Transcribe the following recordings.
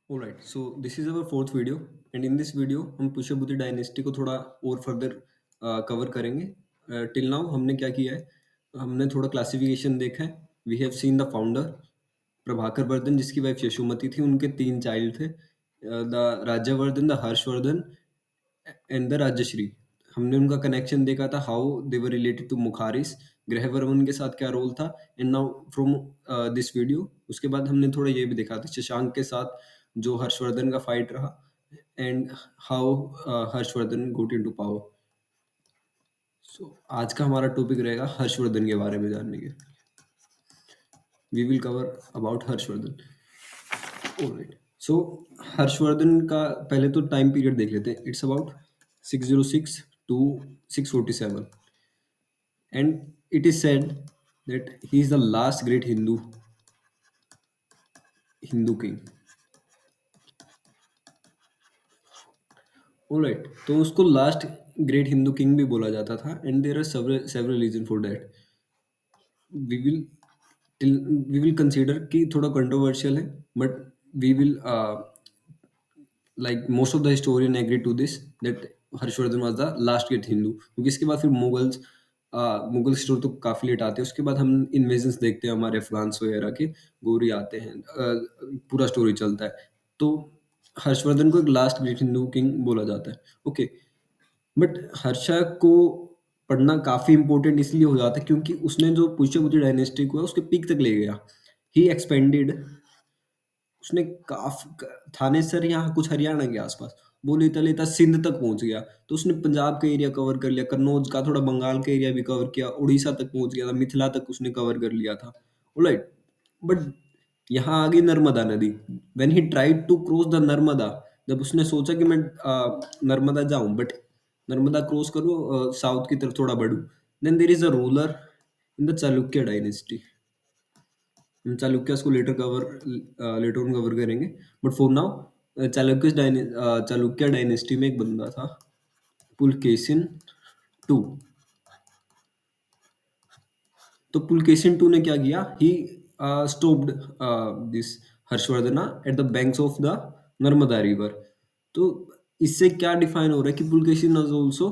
Alright, so this is our fourth video and in this video हम Pushyabhuti dynasty को थोड़ा और फर्दर कवर करेंगे। टिल नाउ हमने क्या किया है, हमने थोड़ा क्लासिफिकेशन देखा है। We have seen the founder Prabhakar Vardhan, जिसकी वाइफ यशोमती थी। उनके तीन चाइल्ड थे, the Rajyavardhan, the Harshavardhan and the Rajyashri. हमने उनका कनेक्शन देखा था, how they were related to Maukharis, Grahavarman के साथ क्या रोल था। And now from this video उसके बाद हमने थोड़ा ये भी देखा था शशांक के साथ जो हर्षवर्धन का फाइट रहा, and how Harshavardhan got into power. So आज का हमारा टॉपिक रहेगा हर्षवर्धन के बारे में जानने के। We will cover about Harshavardhan. Alright, so Harshavardhan का पहले तो टाइम पीरियड देख लेते हैं। It's about 606 to 647, and it is said that he is the last great Hindu king. Alright, तो उसको लास्ट ग्रेट हिंदू किंग भी बोला जाता था, and there are several reason for that. We will we will consider कि थोड़ा controversial है, but we will like most of the historian agree to this that Harshavardhana was the last great Hindu, क्योंकि इसके बाद फिर मुगल स्टोरी तो काफी लेट आते हैं। उसके बाद हम इन्वेजन्स देखते हैं, हमारे अफगान्स वगैरह के गोरी आते हैं, पूरा स्टोरी चलता है। तो हर्षवर्धन को एक लास्ट ग्रेट हिंदू किंग बोला जाता है। ओके, बट हर्षा को पढ़ना काफी इंपॉर्टेंट इसलिए हो जाता है क्योंकि उसने जो पुष्यभूति डायनेस्टी को है उसके पीक तक ले गया। ही एक्सपेंडेड, उसने थाने सर यहाँ कुछ हरियाणा के आसपास, वो लेता लेता सिंध तक पहुंच गया। तो उसने पंजाब का एरिया कवर कर लिया, कन्नौज का, थोड़ा बंगाल का एरिया भी कवर किया, उड़ीसा तक पहुंच गया था, मिथिला तक उसने कवर कर लिया था। राइट, बट यहाँ आ गई नर्मदा नदी। When he tried to cross the Narmada, जब उसने सोचा कि मैं नर्मदा जाऊं, बट नर्मदा क्रॉस करूं, साउथ की तरफ थोड़ा बढ़ूं, then there is a ruler in the Chalukya dynasty. हम चालुक्यास को लेटर ऑन कवर करेंगे, but for now Chalukya dynasty में एक बंदा था, पुलकेशिन टू। तो पुलकेशिन टू ने क्या किया, he stopped this Harshavardhana at the banks of the Narmada river. तो इससे क्या डिफाइन हो रहा है कि Pulakeshin was also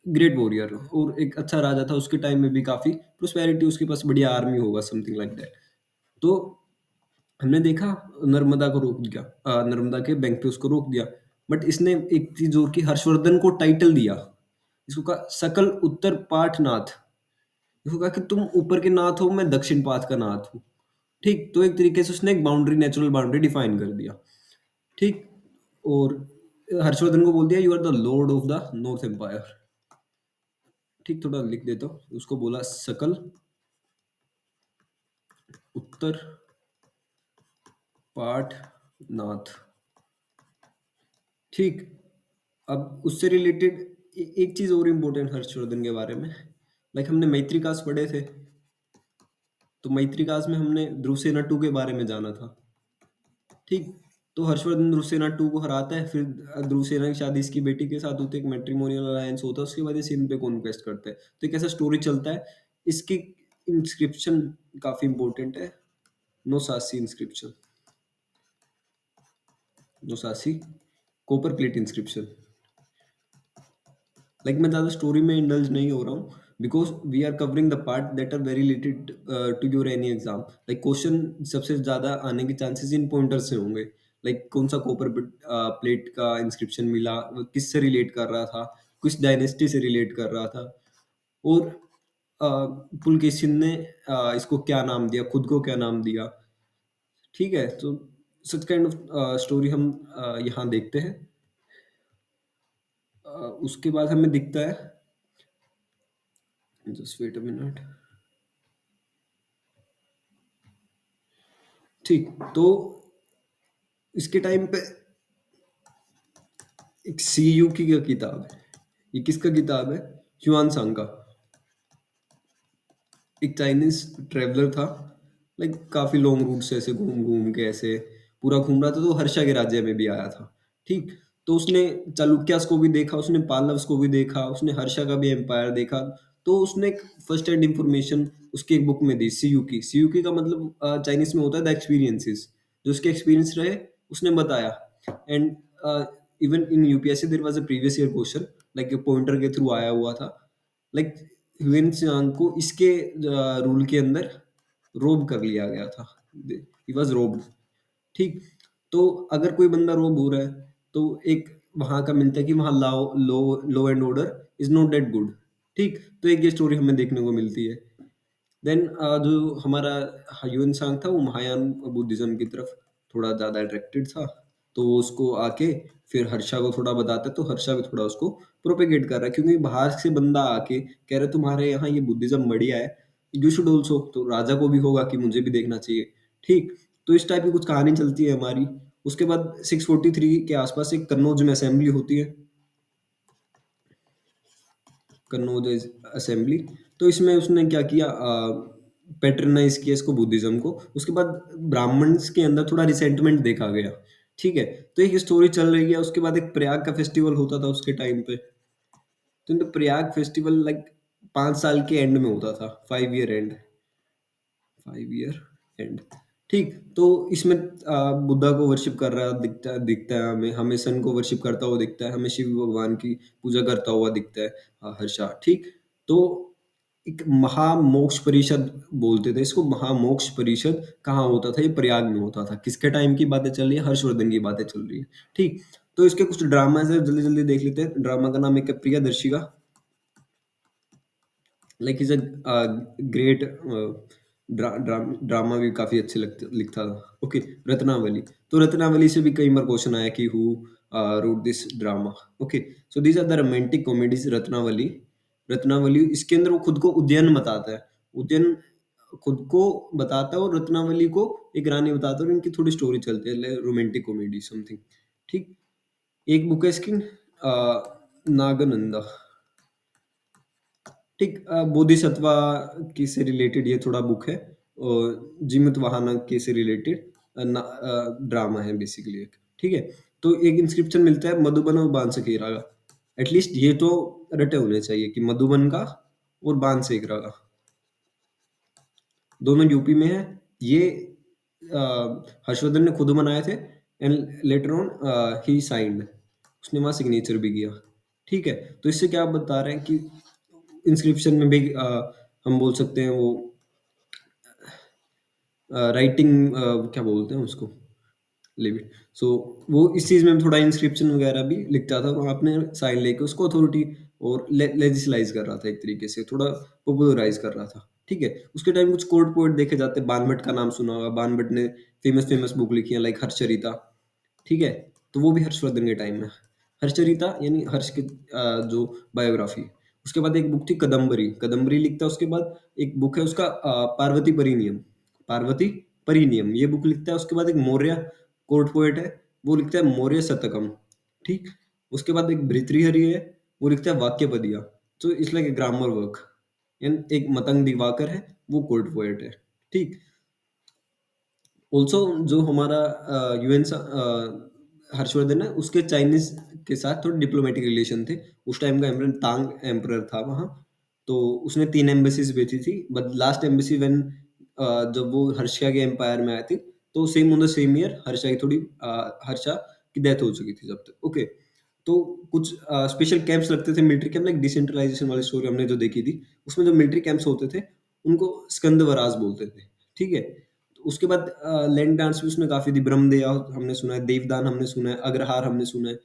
great warrior और एक अच्छा राजा था। उसके टाइम में भी काफी प्रोस्पेरिटी, उसके पास बढ़िया आर्मी होगा, समथिंग लाइक दैट। तो हमने देखा नर्मदा को रोक दिया, नर्मदा के बैंक पे उसको रोक दिया, बट इसने एक चीज और की, हर्षवर्धन को टाइटल दिया। इसको कहा सकल उत्तर पाठ नाथ। इसको कहा कि तुम ऊपर के नाथ हो, मैं दक्षिण पाठ का नाथ हूँ। ठीक, तो एक तरीके से उसने एक बाउंड्री, नेचुरल बाउंड्री डिफाइन कर दिया। ठीक, और हर्षवर्धन को बोल दिया you are the lord of the north empire. ठीक, थोड़ा लिख देता हूँ। उसको बोला सकल उत्तर पाठ नाथ। ठीक, अब उससे रिलेटेड एक चीज और इम्पोर्टेंट हर्षवर्धन के बारे में, लाइक हमने मैत्रिकास पढ़े थे, तो मैत्रिकास में हमने ध्रुवसेना टू के बारे में जाना था। ठीक, तो हर्षवर्धन ध्रुवसेना टू को हराता है, फिर ध्रुवसेना की शादी इसकी बेटी के साथ होती है, एक मैट्रिमोनियल अलायंस होता है, उसके बाद ये सिंध पे कॉन्क्वेस्ट करते हैं। तो एक ऐसा स्टोरी चलता है। इसकी इंस्क्रिप्शन काफी इंपॉर्टेंट है, नोसासी इंस्क्रिप्शन, नोसासी कॉपर प्लेट इंस्क्रिप्शन। लाइक मैं ज़्यादा स्टोरी में इंडल्ज नहीं हो रहा हूँ, because we are covering the part that are very related to your any exam. Like question सबसे ज़्यादा आने के चांसेस इन पॉइंटर्स से होंगे। लाइक कौन सा कॉपर प्लेट का इंस्क्रिप्शन मिला, किससे रिलेट कर रहा था, किस डायनेस्टी से रिलेट कर रहा था, और पुलकेशिन ने इसको क्या नाम दिया, खुद को क्या नाम दिया। ठीक है, तो सच काइंड ऑफ स्टोरी हम यहाँ देखते हैं। उसके बाद हमें दिखता है, जस्ट वेट अ मिनट। ठीक, तो इसके टाइम पे एक सीयू की किताब है। ये किसका किताब है? ह्यूआन सांग का। एक चाइनीज ट्रेवलर था, लाइक काफी लॉन्ग रूट से ऐसे घूम घूम के ऐसे पूरा घूम रहा था, तो हर्षा के राज्य में भी आया था। ठीक, तो उसने चालुक्यास को भी देखा, उसने पाल्लव्स को भी देखा, उसने हर्षा का भी एम्पायर देखा। तो उसने एक फर्स्ट हैंड इंफॉर्मेशन उसकी एक बुक में दी, सीयू की। सीयू की का मतलब चाइनीज में होता है द एक्सपीरियंसेस। जो उसके एक्सपीरियंस रहे उसने बताया। And even in UPSC there was a previous year question, like pointer के थ्रू आया हुआ था, लाइक ह्यून त्सांग को इसके रूल के अंदर रोब कर लिया गया था, ही वाज रोब्ड। ठीक, तो अगर कोई बंदा रोब हो रहा है तो एक वहां का मिलता है कि वहां law and order is not that good. ठीक, तो एक ये स्टोरी हमें देखने को मिलती है। देन जो हमारा ह्यून सांग था वो महायान बुद्धिज्म की तरफ थोड़ा ज़्यादा अट्रैक्टेड था, तो वो उसको आके फिर हर्षा को थोड़ा बताता है, तो हर्षा भी थोड़ा उसको प्रोपेगेट कर रहा है, क्योंकि बाहर से बंदा आके कह रहा है तुम्हारे यहाँ ये बुद्धिज्म बढ़िया है, यू शुड ऑल्सो, तो राजा को भी होगा कि मुझे भी देखना चाहिए। ठीक, तो इस टाइप की कुछ कहानी चलती है हमारी। उसके बाद 643 के आसपास एक कन्नौज में असेंबली होती है, कन्नौज असेंबली। तो इसमें उसने क्या किया, पैट्रनाइज किया इसको बुद्धिज्म को। उसके बाद ब्राह्मण्स के अंदर थोड़ा रिसेंटमेंट देखा गया। ठीक है, तो एक स्टोरी चल रही है। उसके बाद एक प्रयाग का फेस्टिवल होता था उसके टाइम पे, तो इन प्रयाग फेस्टिवल लाइक 5 साल के एंड में होता था, 5 ईयर एंड, 5 ईयर एंड। ठीक, तो इसमें बुद्धा को वर्शिप कर रहा दिखता है हमें, हमें सन को वर्शिप करता हुआ दिखता है, हमें शिव भगवान की पूजा करता हुआ दिखता है हर्षा। ठीक, तो एक महामोक्ष परिषद बोलते थे इसको, महामोक्ष परिषद कहाँ होता था, ये प्रयाग में होता था। किसके टाइम की बातें चल रही है, हर्षवर्धन की बातें चल रही है। ठीक, तो इसके कुछ ड्रामा है, जल्दी जल्दी देख लेते हैं। ड्रामा का नाम एक है Priyadarshika, like is a great drama, भी काफी अच्छे लगते लिखता था। ओके, रत्नावली, तो रत्नावली से भी कई बार क्वेश्चन आया कि who wrote this drama. Okay, so these are the romantic comedies Ratnavali. Ratnavali इसके अंदर वो खुद को उद्यन बताता है, उद्यन खुद को बताता है, और रत्नावली को एक रानी बताता है, और इनकी थोड़ी स्टोरी चलती है, रोमांटिक कॉमेडी समथिंग। ठीक, एक बुक है इसकी नागनंदा। ठीक, बोधिसत्वा की से रिलेटेड ये थोड़ा बुक है, और जीमत वाहना के से रिलेटेड ड्रामा है बेसिकली एक। ठीक है, तो एक इंस्क्रिप्शन मिलता है मधुबन और बांसकेरा का, एटलीस्ट ये तो रटे होने चाहिए कि मधुबन का और बांसकेरा का, दोनों यूपी में है। ये हर्षवर्धन ने खुद बनाए थे, and later on he signed, उसने वहां सिग्नेचर भी किया। ठीक है, तो इससे क्या आप बता रहे हैं कि इंस्क्रिप्शन में भी हम बोल सकते हैं वो राइटिंग, क्या बोलते हैं उसको, लिव इट। सो वो इस चीज में थोड़ा इंस्क्रिप्शन वगैरह भी लिखता था, और आपने साइन लेके उसको अथॉरिटी और लेजिस्लाइज कर रहा था, एक तरीके से थोड़ा पॉपुलराइज कर रहा था। ठीक है, उसके टाइम कुछ कोर्ट पोएट देखे जाते हैं, बानभट्ट का नाम सुना होगा, बानभट्ट ने फेमस फेमस बुक लिखी है लाइक हर्षचरिता। ठीक है, तो वो भी हर्षवर्धन के टाइम में। हर्षचरिता यानी हर्ष की जो बायोग्राफी। उसके बाद एक बुक थी कदम्बरी, कदम्बरी लिखता है। उसके बाद एक बुक है उसका पार्वती परिनियम, पार्वती परिनियम ये बुक लिखता है। उसके बाद एक मौर्य कोर्ट पोएट है, वो लिखता है मौर्य शतकम। ठीक, उसके बाद एक भृतृहरि है, वो लिखता है वाक्यपदिया, तो it's like a grammar work. And एक मतंग दिवाकर है, वो कोर्ट पोएट है। ठीक, ऑल्सो जो हमारा यूएन हर्षवर्धन है, उसके चाइनीज के साथ थोड़े डिप्लोमेटिक रिलेशन थे। उस टाइम का एम्परर तांग एम्परर था वहाँ, तो उसने 3 एम्बेसीज भेजी थी, बट लास्ट एम्बेसी व्हेन जब वो हर्षा के एम्पायर में आए थे, तो same on the same year Harsha की हर्षा की डेथ हो चुकी थी जब तक। ओके, तो कुछ स्पेशल कैंप्स लगते थे मिलिट्री कैंप, लाइक डिसेंट्रलाइजेशन वाली स्टोरी हमने जो देखी थी, उसमें जो मिलिट्री कैंप्स होते थे उनको स्कंदवराज बोलते थे। ठीक है, तो उसके बाद लैंड डांस भी उसने काफी दी, ब्रह्मदेया हमने सुना है, देवदान हमने सुना है, अग्रहार हमने सुना है।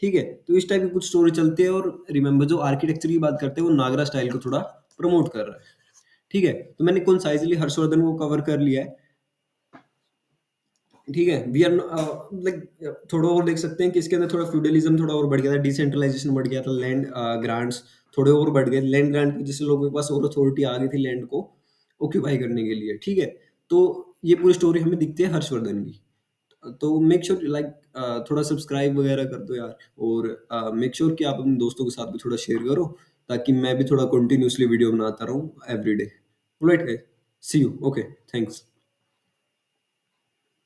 ठीक है, तो इस टाइप की कुछ स्टोरी चलती है। और रिमेंबर जो आर्किटेक्चर की बात करते हैं वो नागरा स्टाइल को थोड़ा प्रमोट कर रहा है। ठीक है, तो मैंने कंसाइजली हर्षवर्धन को कवर कर लिया है। ठीक है, वी आर लाइक थोड़ा और देख सकते हैं कि इसके अंदर थोड़ा फ्यूडलिज्म थोड़ा और बढ़ गया था, डिसेंट्रलाइजेशन बढ़ गया था, लैंड ग्रांट्स थोड़े और बढ़ गए, लैंड ग्रांट की, जिससे लोगों के पास और अथॉरिटी आ गई थी लैंड को ऑक्यूपाई करने के लिए। ठीक है, तो ये पूरी स्टोरी हमें दिखती है हर्षवर्धन की। तो मेक श्योर लाइक थोड़ा सब्सक्राइब वगैरह कर दो यार, और मेक श्योर कि आप अपने दोस्तों के साथ भी थोड़ा शेयर करो, ताकि मैं भी थोड़ा कंटिन्यूअसली वीडियो बनाता रहूँ every day. Right, see you, okay, thanks.